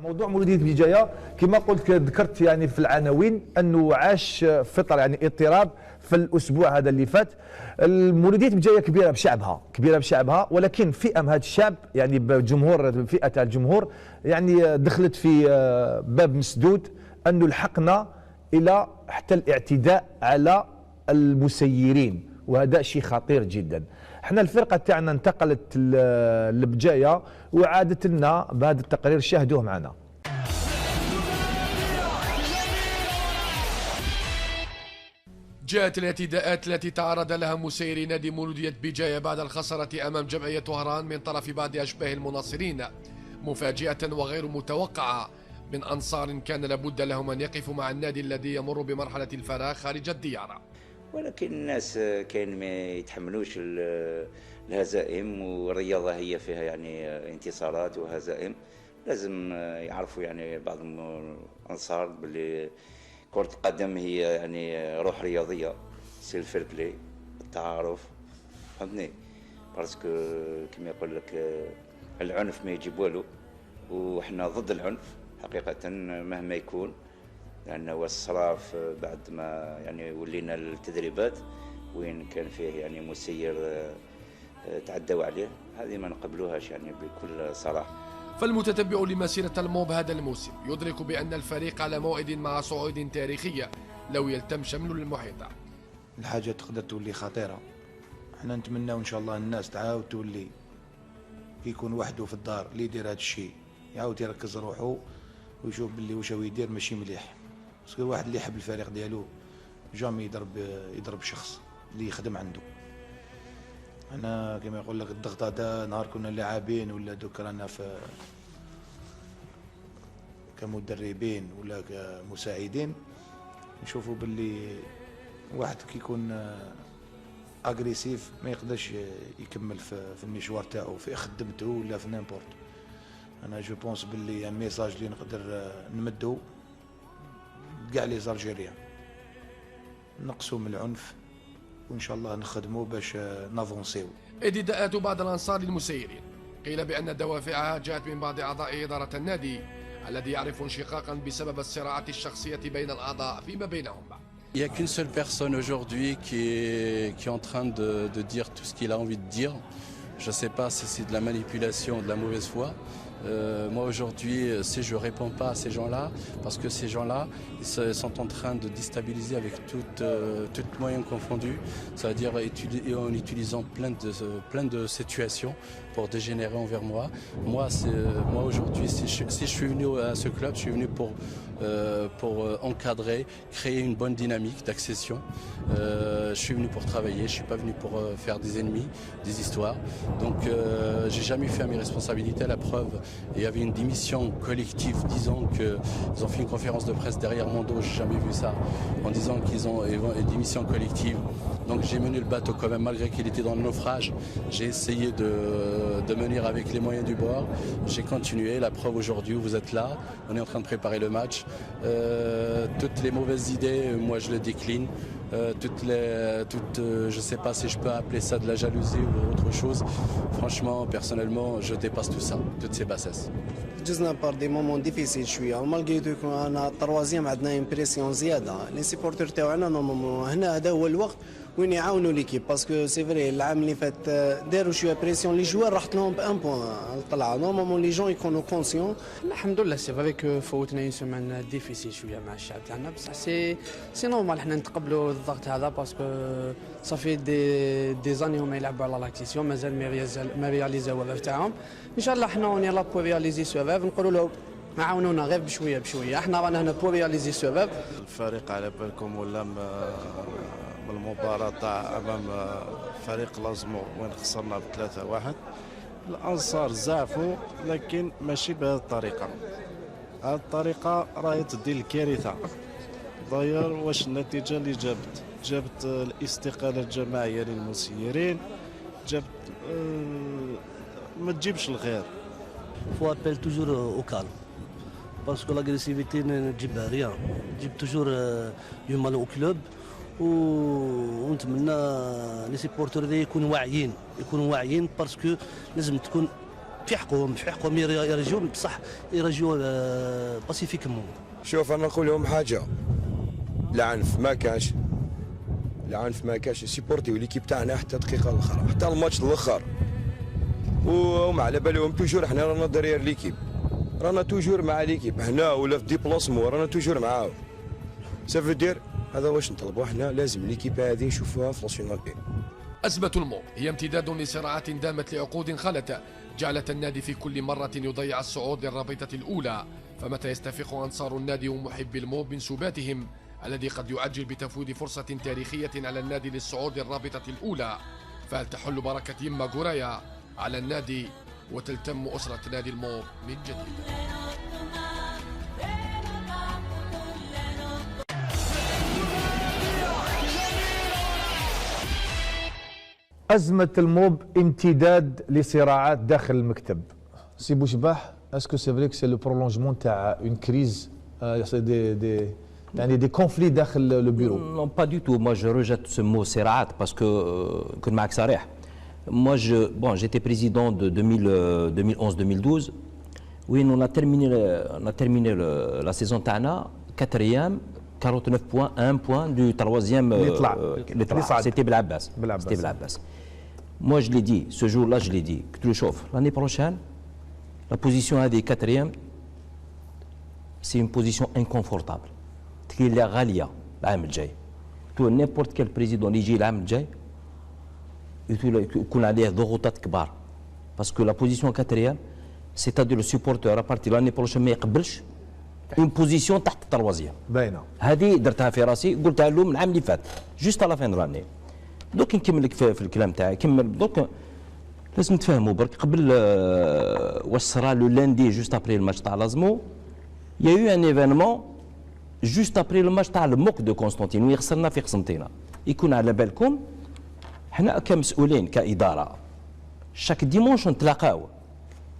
موضوع مولودية بجاية كما قلت ذكرت يعني في العناوين انه عاش فتره يعني اضطراب في الاسبوع هذا اللي فات. المولودية بجاية كبيره بشعبها ولكن فئه من هذا الشعب يعني بجمهور فئه تاع الجمهور يعني دخلت في باب مسدود انه لحقنا الى حتى الاعتداء على المسيرين، وهذا شيء خطير جدا. احنا الفرقه تاعنا انتقلت لبجايه وعادت لنا بهذا التقرير، شاهدوه معنا. جاءت الاعتداءات التي تعرض لها مسيري نادي مولودية بجاية بعد الخسارة أمام جمعية وهران من طرف بعض أشباه المناصرين مفاجئة وغير متوقعة من أنصار كان لابد لهم أن يقفوا مع النادي الذي يمر بمرحلة الفراغ خارج الديار. ولكن الناس كاين ما يتحملوش الهزائم، والرياضة هي فيها يعني انتصارات وهزائم. لازم يعرفوا يعني بعض الأنصار باللي كرة القدم هي يعني روح رياضية، سي الفير بلاي، التعارف، فهمتني؟ باسكو كما يقول لك العنف ما يجيب والو، وحنا ضد العنف حقيقة مهما يكون، لأنه الصراف بعد ما يعني ولينا التدريبات وين كان فيه يعني مسير تعدوا عليه، هذه ما نقبلوهاش يعني بكل صراحة. فالمتتبع لمسيرة الموب هذا الموسم يدرك بأن الفريق على موعد مع صعود تاريخية لو يلتم شمل المحيط. الحاجة تقدر تولي خطيرة، احنا نتمنى ان شاء الله الناس تعاود تولي يكون وحده في الدار اللي يدير هذا الشيء يعاود يركز روحه ويشوف باللي واش هو يدير ماشي مليح. باسكو الواحد اللي يحب الفريق ديالو جامي يضرب شخص اللي يخدم عنده. انا كما يقول لك الضغط هذا نهار كنا لاعبين ولا دوك رانا في كمدربين ولا كمساعدين نشوفوا باللي واحد كيكون اغريسيف ما يقدرش يكمل في المشوار تاعو في خدمته ولا في نيمبورت. انا جو بونس باللي ان ميساج اللي نقدر نمدو كاع لي زالجيريان نقصوا من العنف وان شاء الله نخدموا باش نافونسيو. اعتداءات بعض الانصار المسيرين قيل بان دوافعها جاءت من بعض اعضاء اداره النادي الذي يعرف انشقاقا بسبب الصراعات الشخصيه بين الاعضاء فيما بينهم. Il n'y a qu'une seule personne aujourd'hui qui est en train de dire tout ce qu'il a envie de dire. Je ne sais pas si c'est de la manipulation ou de la mauvaise foi. Moi aujourd'hui, si je ne réponds pas à ces gens-là, parce que ces gens-là ils sont en train de déstabiliser avec toutes moyens confondus, c'est-à-dire en utilisant plein de situations pour dégénérer envers moi. Moi aujourd'hui, si je suis venu à ce club, je suis venu pour encadrer, créer une bonne dynamique d'accession. Je suis venu pour travailler, je ne suis pas venu pour faire des ennemis, des histoires. Donc j'ai jamais fait à mes responsabilités. La preuve, il y avait une démission collective disant qu'ils ont fait une conférence de presse derrière mon dos, j'ai jamais vu ça, en disant qu'ils ont une démission collective. Donc j'ai mené le bateau quand même malgré qu'il était dans le naufrage. J'ai essayé de mener avec les moyens du bord. J'ai continué, la preuve aujourd'hui, vous êtes là, on est en train de préparer le match. Toutes les mauvaises idées, moi je les décline. Je ne sais pas si je peux appeler ça de la jalousie ou autre chose. Franchement, personnellement, je dépasse tout ça, toutes ces bassesses. جزنا بار دي مومون ديفيسيل شويه مالغري دو انا طروازيام عندنا امبرسيون زياده. لي سيبورتور تاعنا نورمالمون هنا هذا هو الوقت وين يعاونوا ليكيب باسكو سي فري العام اللي فات داروا شويه بريسيون لي جوار راحت لهم بان بوان طلع نورمالمون لي جون يكونوا كونسيون. الحمد لله سي فري فوتنا اون سيمان ديفيسيل شويه مع الشعب تاعنا بصح سي نورمال حنا نتقبلوا الضغط هذا باسكو صافي دي زاني هما يلعبوا على لاكتيسيون مازال ما رياليزاو الهدف تاعهم. ان شاء الله حنا اوني لا بو رياليزي سو هدف نقولوا له عاونونا غير بشويه احنا رانا هنا بو رياليزي سو هدف. الفريق على بالكم ولا بالمباراة تاع أمام فريق لازمو وين خسرنا ب3-1. الأنصار زعفوا لكن ماشي بهذه الطريقة. هذه الطريقة راهي تدي الكارثة. ضير واش النتيجة اللي جابت الاستقالة الجماعية للمسيرين، جابت ما تجيبش الخير. فو ابيل توجور او كالم باسكو لاغريسيفيتي نجيبها ريان تجيب توجور دو مال او كلوب. ونتمنى لي سيبورتور يكونوا واعيين باسكو لازم تكون في حقهم يرجعوا بصح يرجعوا باسيفيكمون. شوف انا نقول لهم حاجه، العنف ما كانش، العنف ما كانش، سيبورتيو ليكيب تاعنا حتى الدقيقه الاخرى، حتى الماتش الاخر، وما على بالهم توجور حنا رانا درير ليكيب، رانا توجور مع ليكيب هنا ولا في ديبلاسمون رانا توجور معاهم. سافو دير هذا واش نطلبوا حنا، لازم ليكيب هذه نشوفوها في ناسيونال بي. أزمة الموب هي امتداد لصراعات دامت لعقود خلت، جعلت النادي في كل مرة يضيع الصعود للرابطة الأولى، فمتى يستفيق أنصار النادي ومحبي الموب من سباتهم الذي قد يعجل بتفويض فرصة تاريخية على النادي للصعود للرابطة الأولى، فهل تحل بركة يما غورايا على النادي وتلتم أسرة نادي الموب من جديد؟ أزمة الموب امتداد لصراعات داخل المكتب. سي بوشباح، اسكو سي فري كو سي لو برولونجمون تاع اون كريز يعني دي كونفلي داخل لو بيرو؟ Non, pas du tout. Moi, je rejette ce mot صراعات parce que كون معك صريح. Moi, j'étais président de 2011-2012. Oui, on a terminé la saison تاعنا 4e, 49 points, 1 point du 3e. C'était Belabès. C'était Belabès. Moi, je l'ai dit, ce jour-là, je l'ai dit, que tu le chauffes. L'année prochaine, la position des 4e, c'est une position inconfortable. Il y a Ghalia, l'année الجاي. N'importe quel président يجي العام الجاي يكون عليه ضغوطات كبار. Parce que la position 4e, c'est-à-dire le supporter à partir de l'année prochaine ما يقبلش une position تحت التروازيام. باينه. هذه درتها في راسي، قلتها له من العام اللي فات، جوست على فين راني. دوك نكمل لك في الكلام تاعي، كمل دوك لازم تفهموا برك قبل واش صرا لو لاندي جوست ابري الماتش تاع لازمو، يا يو ان ايفينمون جوست ابري الماتش تاع الموك دو كونستانتين وين خسرنا في قسنطينه. يكون على بالكم حنا كمسؤولين كاداره شاك ديمونش نتلاقاو،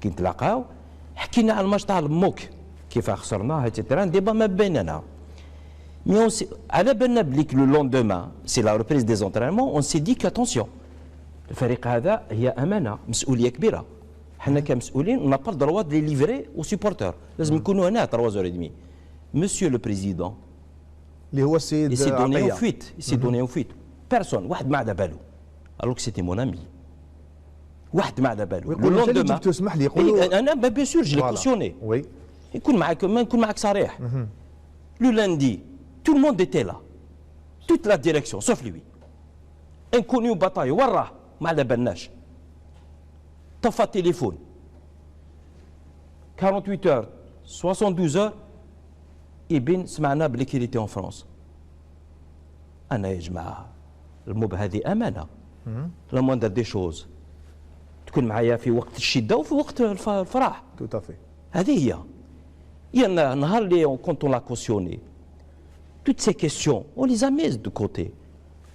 كي نتلاقاو حكينا على الماتش تاع الموك كيف خسرناه اتسيتيرا، ديبا ما بيننا. مي على بالنا بليك لو لوندومان سي لا ريبريز دي زونترينمون اون سي دي كاتونسيون الفريق هذا هي امانه، مسؤوليه كبيره. حنا كمسؤولين اون با دروا دي ليفري او سيبورتور، لازم يكونوا هنا 3h30. مسيو لو بريزيدون اللي هو السيد سي دوني اون فويت، سي دوني اون فويت بيرسون، واحد ما على بالو الوغ سيتي مون امي، واحد ما على بالو. يقولوا انت اللي جبتو، اسمح لي، يقولوا انا بيان سور جو لي كوسيوني. وي يكون معك صريح. لو لاندي tout le monde était là, toute la direction sauf lui. Inconnu bataille وراه ما على بالناش. طفى التليفون 48 heures 72 heures يبين سمعنا بلي كي était en France. انا يا جماعه الموب هذه امانه، لا موندر دي شوز تكون معايا في وقت الشده وفي وقت الفرح. tout à fait. هذه هي. يا نهار اللي كونت لا كوسيوني toutes ces questions, on les a mises de côté.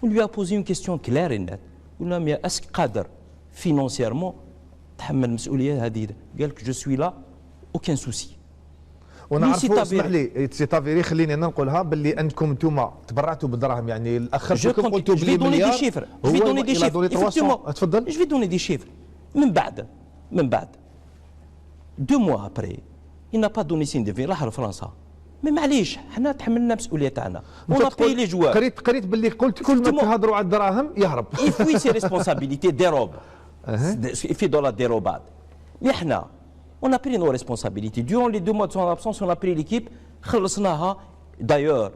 On lui a posé une question claire et nette. On a mis est-ce قادر financièrement تحمل المسؤولية هذه؟ قال لك je suis là, aucun souci. ونعرفوا، اسمح لي سي تافيري، خليني انا نقولها باللي انكم انتم تبرعتوا بالدراهم، يعني الاخرتكم قلتوا بلي مليار. جو في دوني دي شيفر تفضل. جو في دوني دي شيفر من بعد 2 mois après il n'a pas donné signe de vie، راح لفرنسا. مي معليش حنا تحملنا مسؤوليه تاعنا، اون باي لي جوار. قريت باللي قلت كل ما تهضروا على الدراهم يهرب. يفوي سي ريسبونسابيلتي ديروب في دو لا ديروباد. مي حنا اون ا بري نو ريسبونسابيلتي دورون لي 2 mois de son absence، اون ا بري ليكيب خلصناها. دايور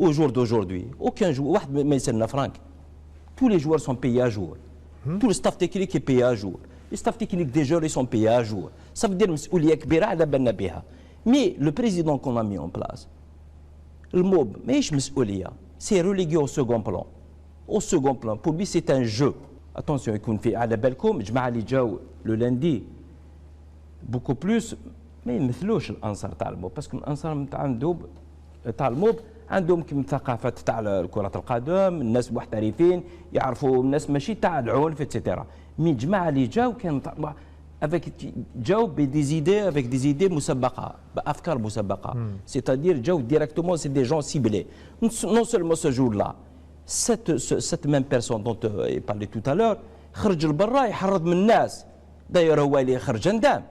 au jour d'aujourd'hui aucun joueur واحد ما يسالنا فرانك. tous les joueurs sont payés à jour. tout le staff technique est payé à jour. les staff techniques des joueurs ils sont payés à jour. ça veut dire مسؤوليه كبيره على بالنا بها. Mais le président qu'on a mis en place, le MOB, c'est relégué au second plan. Au second plan, pour lui c'est un jeu. Attention, il y a à la Belcom, le lundi, beaucoup plus, mais il ne مثلوش الأنصار تاع الموب، parce que الأنصار تاع الموب عندهم كم ثقافة تاع كرة القدم، الناس محترفين يعرفوا الناس ماشي تاع العنف اتسيتيرا. مي الجماعة اللي جاو كانوا جاو بدي زيدي افيك دي زيدي مسبقه، بافكار مسبقه. سيتادير جاو ديريكتومون سي دي جون سيبلي. نون سولمون سو جور لا cette même personne dont il parlait tout à l'heure خرج لبرا يحرض من الناس d'ailleurs هو اللي خرج ندام.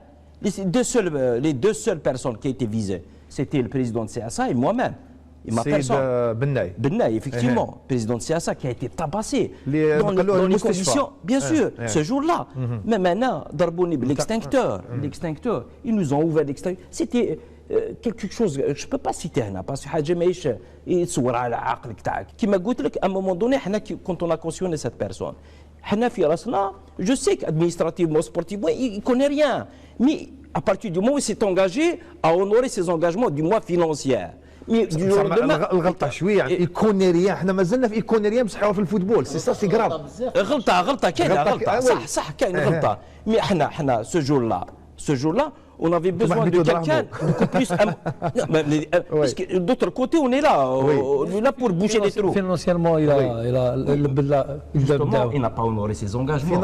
Les deux seules personnes qui étaient visées, c'était le président de CSA et moi-même. Et ma personne. Bennaï, effectivement, président de CSA qui a été tabassé dans les conditions, bien sûr, ce jour-là. Mais maintenant, Darbouni, l'extincteur, ils nous ont ouvert l'extincteur. C'était quelque chose, je ne peux pas citer là, parce que حاجة ماهيش يتصور على عقلك تاعك. كيما قلت لك, à un moment donné, quand on a cautionné cette personne, حنا في راسنا, je sais qu'administrativement, sportivement, il ne connaît rien. Mais à partir du moment où il s'est engagé à honorer ses engagements, du moins financiers. الغلطه شويه يعني يكون ريان حنا مازلنا في يكون ريان بصح في الفوتبول سي سا سي غراف غلطه كاينه غلطه صح كاينه غلطه مي حنا سو جور لا on avait besoin de quelqu'un beaucoup plus parce que d'autre côté on est là pour boucher les trous. Financièrement il n'a pas honoré ses engagements.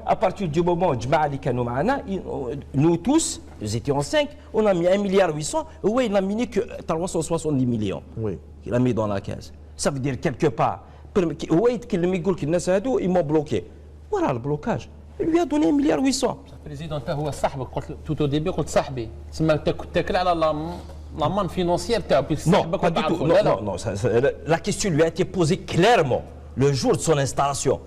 À partir du moment الجماعه اللي كانوا معنا, nous tous ils étaient en 5, on a mis 1,8 milliard, ouais, il n'a mis que 370 millions. Oui. Il a mis dans la caisse. Ça veut dire quelque part, ils m'ont bloqué. Voilà le blocage. Il lui a donné 1,8 milliard. Président, هو صاحبك قلت tout au début قلت صاحبي تسمى تاكل على la manne financière تاعو. Non, pas du tout. Non, la question lui a été posée clairement le jour de son installation.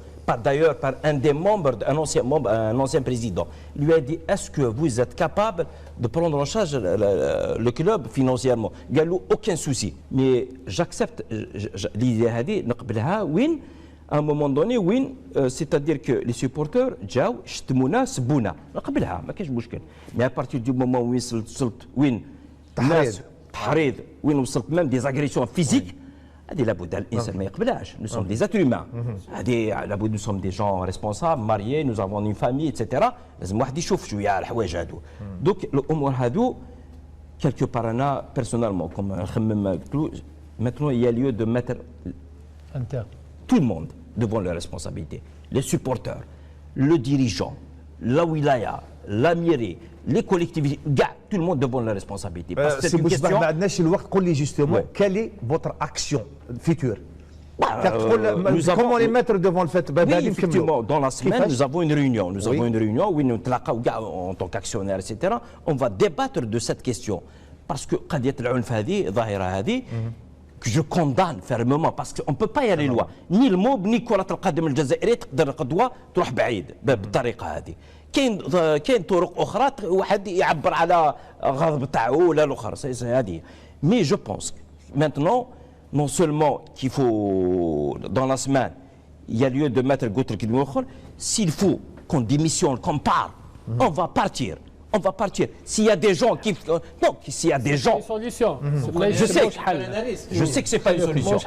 D'ailleurs par un des membres, un ancien président, lui a dit est-ce que vous êtes capable de prendre en charge le club financièrement? Il n'y a aucun souci. Mais j'accepte l'idée à un moment donné, c'est-à-dire que les supporters, mais à partir du moment où même des agressions physiques, nous sommes des êtres humains. Nous sommes des gens responsables, mariés, nous avons une famille, etc. Donc, quelque part, personnellement, maintenant, il y a lieu de mettre tout le monde devant leurs responsabilités. Les supporters, le dirigeant, la wilaya, la mairie, les collectivités, tout le monde devant leurs responsabilités. Parce que c'est une question... justement, quelle est votre action future? Comment les mettre devant le fait? Oui, effectivement, dans la semaine, nous avons une réunion. Nous avons une réunion où nous, en tant qu'actionnaires, etc., on va débattre de cette question. Parce que que je condamne fermement, parce qu'on ne peut pas y aller loin. Ni le MOB, ni كرة القدم الجزائرية تقدر قدوة تروح بعيد بالطريقة هذه. كاين طرق أخرى واحد يعبر على غضب تاعو ولا الآخر هذه. Mais je pense maintenant, non seulement qu'il faut, dans la semaine, il y a lieu de mettre s'il faut qu'on démissionne, qu'on part, on va partir. On va partir. S'il y a des gens qui... Non, s'il y a des gens... Je sais que ce n'est pas une solution.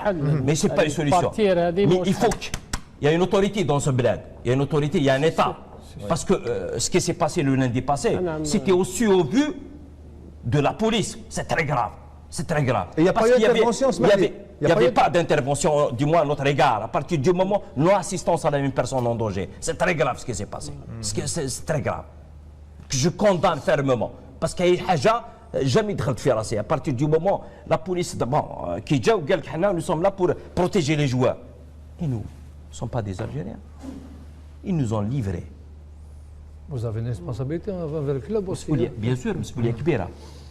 Mais ce n'est pas une solution. Mais il faut qu'il y ait une autorité dans ce bled. Il y a une autorité, il y a un État. Parce que ce qui s'est passé le lundi passé, c'était aussi au vu de la police. C'est très grave. C'est très grave. Il n'y a pas eu d'intervention ce matin. Il n'y avait pas d'intervention, du moins à notre égard. À partir du moment où non-assistance à une personne en danger. C'est très grave ce qui s'est passé. C'est très grave. Je condamne fermement. Parce qu'il y a des gens jamais دخلت في راسي. À partir du moment, la police, qui جاو قال لك nous sommes là pour protéger les joueurs. Et nous ne sommes pas des Algériens. Ils nous ont livrés. Vous avez une responsabilité envers le club aussi. Bien sûr, مسؤولية كبيرة.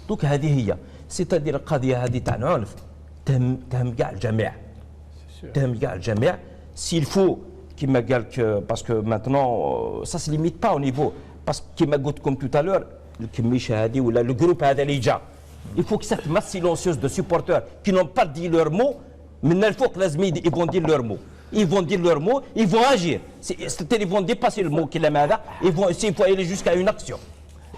Donc هذه هي. C'est-à-dire القضية هذه تاع العنف تهم كاع الجميع. تهم كاع الجميع. S'il faut كما قال لك parce que maintenant ça se limite pas au niveau. Parce que comme tout à l'heure, le groupe Adalija, il faut que cette masse silencieuse de supporters qui n'ont pas dit leurs mots, mais il faut que les médias vont dire leurs mots. Ils vont dire leurs mots, ils vont agir. C'est-à-dire ils vont dépasser le mot qu'il a mis, ils vont aller jusqu'à une action.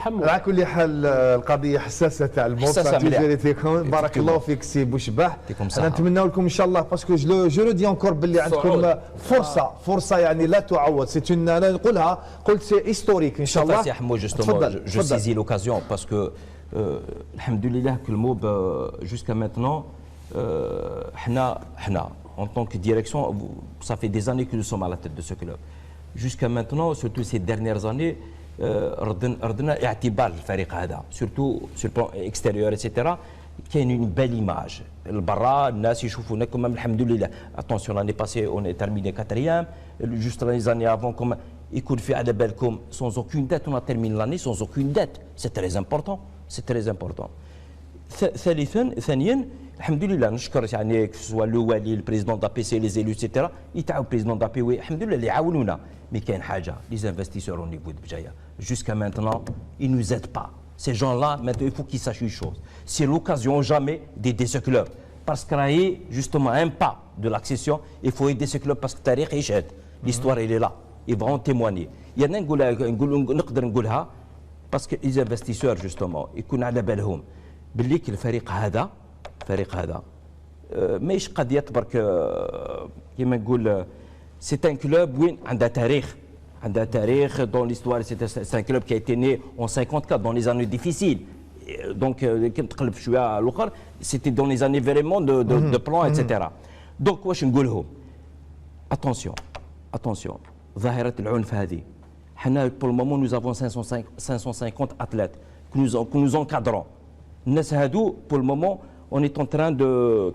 على كل حال القضيه حساسه تاع الموضوع فيكم. بارك الله فيك سي بوشباح. انا نتمنى لكم ان شاء الله باسكو جو لو دي انكور باللي عندكم فرصه يعني لا تعوض. سي انا نقولها قلت سي هيستوريك ان شاء الله. سي حمو جوستومون جو سيزي لوكازيون باسكو الحمد لله كالموب جوسكا ماتنون حنا en tant que direction, ça fait des années que nous sommes à la tête de ce club. Jusqu'à maintenant, surtout ces dernières années, ردنا اعتبار الفريق هذا surtout sur le plan extérieur etc. كاين une belle image. البرا الناس يشوفونا كما الحمد لله. Attention, l'année passée on est terminé 4e. Juste les années avant, comme يكون في على بالكم sans aucune dette on a terminé l'année sans aucune dette c'est très important ثانيا الحمد لله نشكر يعني سواء الوالي البريزيدون دا بي سي لي زيلو ايتترا يتعاون البريزيدون دا بي وي الحمد لله اللي يعاونونا مي كاين حاجه لي انفستيسور او نيفو دو بجايه jusqu'à maintenant ils nous aident pas ces gens là maintenant il faut qu'ils sachent une chose c'est l'occasion jamais d'aider ce club parce que راهي justement un pas de l'accession il faut aider ce club parce que التاريخ يشهد l'histoire elle est là ils vont témoigner يعني نقدر نقولها parce que les investisseurs justement يكون على بالهم باللي الفريق هذا ماهيش قضيه برك كيما نقول سي ان كلوب وين عندها تاريخ دون ليستوار سي ان كلوب كي ايتي ني اون 54 دون لي زاني ديفيسيل دونك كي نتقلب شويه الاخر سيتي دون لي زاني فريمون دو بلان ايتترا دونك واش نقول لهم اتونسيون ظاهره العنف هذه حنا بور المومون نوز افون 550 athlètes que nous encadrons الناس هادو بور المومون on est en train de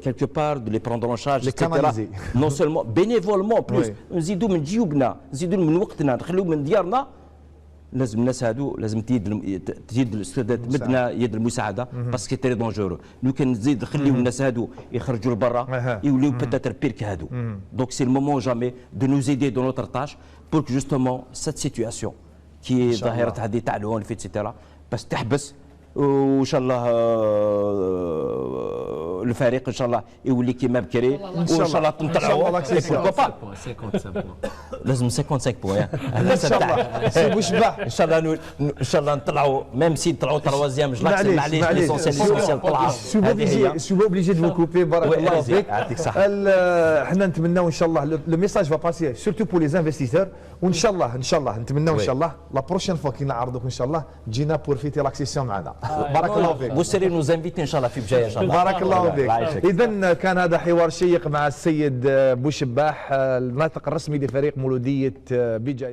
quelque part de les prendre en charge etc. non seulement bénévolement plus نزيدوا من جيوبنا نزيدوا من وقتنا نخليو من ديارنا لازم الناس هادو لازم تمدنا يد المساعده باسكو تري دونجورو لو كان نزيد نخليو الناس هادو يخرجوا لبرا يوليو بيتاتر بيرك هادو دونك سي المومون جامي دو نوز ايدي دون نوتر تاش بور كو جوستومون سيت سيتوياسيون كي ظاهره هذه تاع العنف ايتترا باش تحبس وان شاء الله الفريق ان شاء الله يولي كيما بكري وان شاء الله نطلعوا لازم 55 بوان ان شاء الله سي بوشباح ان شاء الله نطلعوا ميم سي نطلعوا تروازيام معليش ليسونسيال طلعوا سو اوبليجي دو كوبي بارك الله فيك يعطيك الصحه احنا نتمناو ان شاء الله لو ميساج فا باسي سورتو بور لي انفستيسور وان شاء الله نتمناو ان شاء الله لا بروشين فوا كي نعرضوك ان شاء الله تجينا بور فيتي لاكسيسيون معنا بارك الله فيك بوسري نوز انفيتي ان شاء الله في بجايه ان شاء الله بارك الله فيك اذا كان هذا حوار شيق مع السيد بوشباح الناطق الرسمي لفريق مولوديه بجايه.